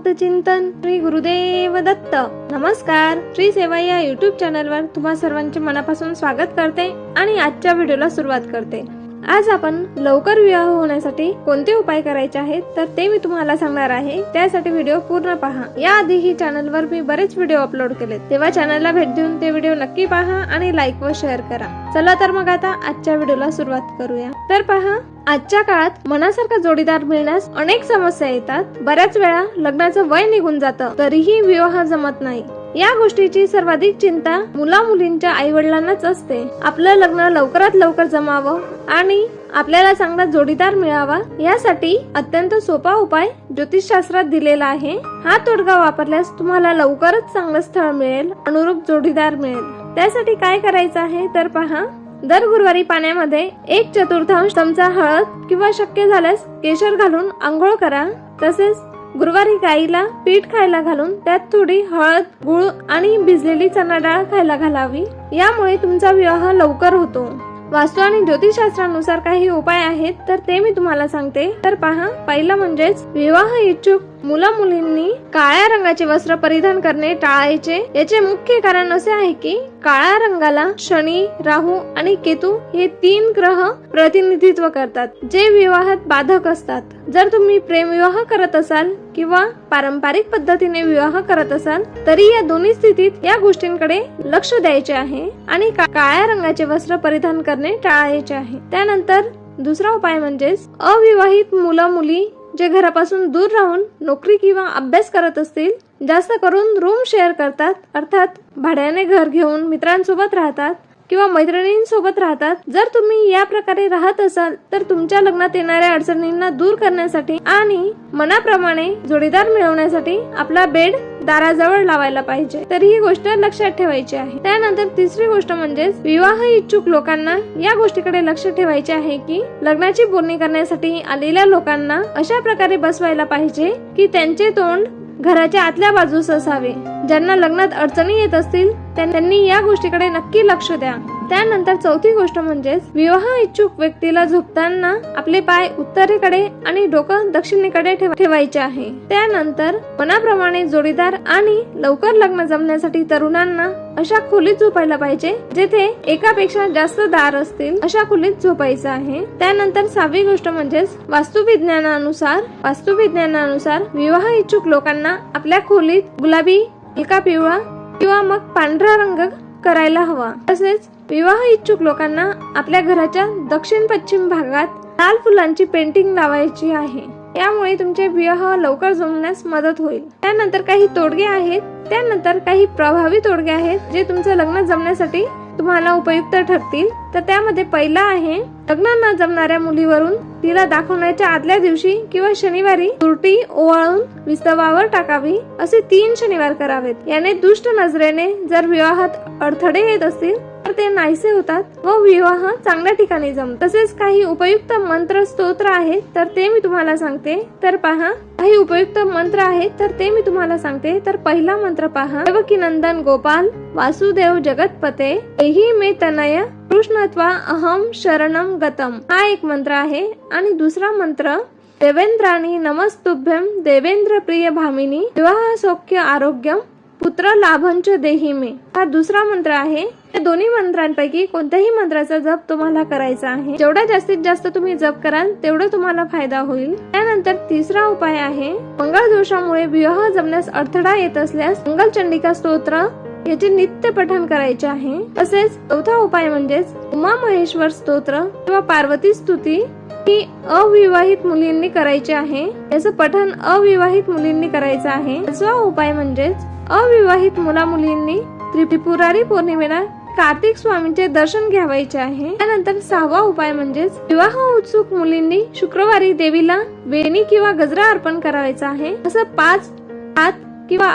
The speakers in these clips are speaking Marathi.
भक्त चिंतन श्री गुरुदेव दत्त। नमस्कार, श्री सेवा या युट्यूब चॅनलवर तुम्हा सर्वांचे मनापासून स्वागत करते आणि आजच्या व्हिडिओला सुरुवात करते। आज आपण लवकर विवाह होण्यासाठी कोणते उपाय करायचे आहेत तर ते मी तुम्हाला सांगणार आहे। त्यासाठी व्हिडिओ पूर्ण पहा। याआधी ही चॅनलवर मी बरेच व्हिडिओ अपलोड केले, तेव्हा चॅनलला भेट देऊन ते व्हिडिओ नक्की पहा आणि लाईक व शेअर करा। चला तर मग आता आजच्या व्हिडिओला सुरुवात करूया। तर पहा, आजच्या काळात मनासारखा जोडीदार मिळण्यास अनेक समस्या येतात। बऱ्याच वेळा लग्नाचं वय निघून जातं तरीही विवाह जमत नाही। या गोष्टीची सर्वाधिक चिंता मुला मुलींच्या आई वडिलांनाच असते। आपलं लग्न लवकरात लवकर जमावं आणि आपल्याला चांगला जोडीदार मिळावा यासाठी अत्यंत सोपा उपाय ज्योतिषशास्त्रात दिलेला आहे। हा तोडगा वापरल्यास तुम्हाला लवकरच चांगलं स्थळ मिळेल, अनुरूप जोडीदार मिळेल। त्यासाठी काय करायचं आहे तर पहा, दर गुरुवारी पाण्यामध्ये 1/4 चमचा हळद किंवा शक्य झाल्यास केशर घालून आंघोळ करा। तसेच गुरुवारी गाईला पीठ खायला घालून त्यात थोडी हळद, गुळ आणि भिजलेली चणा डाळ खायला घालावी। यामुळे तुमचा विवाह लवकर होतो। वास्तू आणि ज्योतिषशास्त्रानुसार काही उपाय आहेत तर ते मी तुम्हाला सांगते। तर पहा, पहिला म्हणजेच विवाह इच्छुक मुला मुलींनी काळ्या रंगाचे वस्त्र परिधान करणे टाळायचे। याचे मुख्य कारण असे आहे की काळ्या रंगाला शनी, राहू आणि केतू हे 3 ग्रह प्रतिनिधित्व करतात, जे विवाहात बाधक असतात। जर तुम्ही प्रेम विवाह करत असाल किंवा पारंपरिक पद्धतीने विवाह करत असाल तरी या दोन्ही स्थितीत या गोष्टींकडे लक्ष द्यायचे आहे आणि काळ्या रंगाचे वस्त्र परिधान करणे टाळायचे आहे। त्यानंतर दुसरा उपाय म्हणजेच अविवाहित मुला मुली जे घरापासून दूर राहून नोकरी किंवा अभ्यास करत असतील, जास्त करून रूम शेअर करतात, अर्थात भाड्याने घर घेऊन मित्रांसोबत राहतात किंवा मैत्रिणींसोबत राहतात। जर तुम्ही या प्रकारे राहत असाल तर तुमच्या लग्नात येणाऱ्या अडचणींना दूर करण्यासाठी आणि मनाप्रमाणे जोडीदार मिळवण्यासाठी आपला बेड दाराजवळ लावायला पाहिजे। तर ही गोष्ट लक्षात ठेवायची आहे। त्यानंतर तिसरी गोष्ट म्हणजे विवाह इच्छुक लोकांना या गोष्टीकडे लक्ष ठेवायचे आहे की लग्नाची बोलणी करण्यासाठी आलेल्या लोकांना अशा प्रकारे बसवायला पाहिजे की त्यांचे तोंड घराच्या आतल्या बाजूस असावे। ज्यांना लग्नात अडचणी येत असतील त्यांनी या गोष्टीकडे नक्की लक्ष द्या। त्यानंतर चौथी गोष्ट म्हणजे विवाह इच्छुक व्यक्तीला झोपताना आपले पाय उत्तरेकडे आणि डोकं दक्षिणेकडे ठेवायचे आहे। त्यानंतर मनाप्रमाणे जोडीदार आणि लवकर लग्न जमण्यासाठी तरुणांना अशा खोलीत झोपायला पाहिजे जेथे एकापेक्षा जास्त दार असतील, अशा खोलीत झोपायचं आहे। त्यानंतर 6वी गोष्ट म्हणजे वास्तुविज्ञानानुसार विवाह इच्छुक लोकांना आपल्या खोलीत गुलाबी, हलका पिवळा किंवा मग पांढरा रंग करायला हवा। तसेच विवाह इच्छुक लोकांना आपल्या घराच्या दक्षिण पश्चिम भागात लाल फुलांची पेंटिंग लावायची आहे। यामुळे तुमचे विवाह लवकर जमण्यास मदत होईल। त्यानंतर काही प्रभावी तोडगे आहेत जे तुमचं लग्न जमण्यासाठी तुम्हाला उपयुक्त ठरतील। तर त्यामध्ये पहिला आहे, लग्न न जमणाऱ्या मुलीवरून तिला दाखवण्याच्या आदल्या दिवशी किंवा शनिवारी तुरटी ओवाळून विस्तवावर टाकावी। असे 3 शनिवार करावेत। याने दुष्ट नजरेने जर विवाहात अडथळे येत असतील तर ते नाहीसे होतात व विवाह चांगल्या ठिकाणी जमतो। तसेच काही उपयुक्त मंत्र स्तोत्र आहेत तर ते मी तुम्हाला सांगते। तर पहा, काही उपयुक्त मंत्र आहेत तर ते मी तुम्हाला सांगते। तर पहिला मंत्र पहा, देवकी नंदन गोपाल वासुदेव जगतपते एही मे तनय कृष्णत्वा अहम शरणम गतम, हा एक मंत्र आहे। आणि दुसरा मंत्र, देवेंद्राणी नमस्तुभ्यम देवेंद्र प्रिय भामिनी विवाह सौख्य आरोग्यम पुत्र लाभंच देही मे, हा दुसरा मंत्र आहे। या दोन्ही मंत्रांपैकी कोणत्याही मंत्राचा जप तुम्हाला करायचा आहे। जेवढा जास्तीत जास्त तुम्ही जप कराल तेवढा तुम्हाला फायदा होईल। त्यानंतर तिसरा उपाय आहे, मंगळ दोषामुळे विवाह जमण्यास अडथळा येत असल्यास मंगल चंडिका स्तोत्र याचे नित्य पठण करायचे आहे। तसेच चौथा उपाय म्हणजेच उमा महेश्वर स्तोत्र किंवा पार्वती स्तुती ही अविवाहित मुलींनी करायचे आहे। याचं पठण अविवाहित मुलींनी करायचं आहे। 5वा उपाय म्हणजेच अविवाहित मुला मुलींनी त्रिपुरारी पौर्णिमेला कार्तिक स्वामींचे दर्शन घ्यावायचे आहे। त्यानंतर 6वा उपाय म्हणजेच विवाह उत्सुक मुलींनी शुक्रवारी देवीला वेणी किंवा गजरा अर्पण करायचा आहे। असं 5, 7 किंवा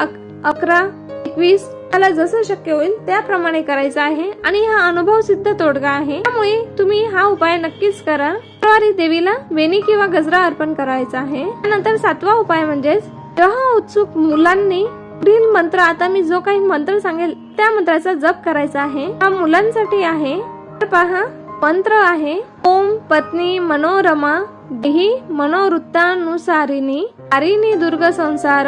11, 21 मला जसं शक्य होईल त्याप्रमाणे करायचं आहे आणि हा अनुभव सिद्ध तोडगा आहे। त्यामुळे तुम्ही हा उपाय नक्कीच करा। शुक्रवारी देवीला वेणी किंवा गजरा अर्पण करायचा आहे। त्यानंतर 7वा उपाय म्हणजेच विवाह उत्सुक मुलांनी पुढील मंत्र, आता मी जो काही मंत्र सांगेल त्या मंत्राचा जप करायचा आहे। हा मुलांसाठी आहे। तर पहा, मंत्र आहे, ओम पत्नी मनोरमा देही मनोवृत्तानुसारिणी हरिणी दुर्ग संसार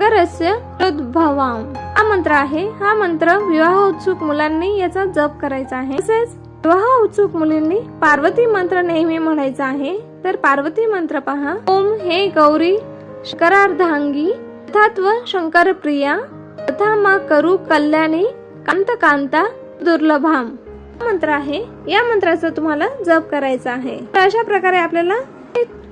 सागरस्य प्रोद्भवाम हा मंत्र आहे. हा मंत्र विवाह उत्सुक मुलांनी याचा जप करायचा आहे. तसेच विवाह उत्सुक मुलींनी पार्वती मंत्र नेहमी म्हणायचा आहे. तर पार्वती मंत्र पहा. ओम हे गौरी शंकरार्धांगी तथात्व शंकर प्रिया तथा मा करू कल्याणी कांत कांता दुर्लभाम मंत्र आहे. या मंत्राचा तुम्हाला जप करायचा आहे. तर अशा प्रकारे आपल्याला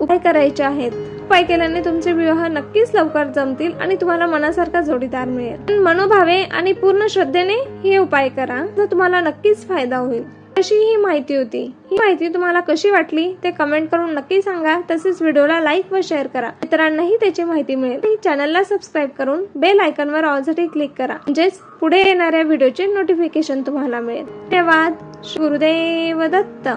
उपाय करायचे आहेत. उपाय केल्याने तुमचे विवाह नक्कीच लवकर जमतील आणि तुम्हाला मनासारखा जोडीदार मिळेल. मनोभावे आणि पूर्ण श्रद्धेने हे उपाय करा, तर तुम्हाला नक्कीच फायदा होईल. अशी ही माहिती होती. ही माहिती तुम्हाला कशी वाटली ते कमेंट करून नक्की सांगा. तसेच व्हिडिओला लाईक व शेअर करा, इतरांनाही त्याची माहिती मिळेल. चॅनलला सबस्क्राईब करून बेल आयकॉनवर ऑल साठी क्लिक करा, म्हणजेच पुढे येणाऱ्या व्हिडिओचे नोटिफिकेशन तुम्हाला मिळेल. धन्यवाद. श्री गुरुदेव दत्त.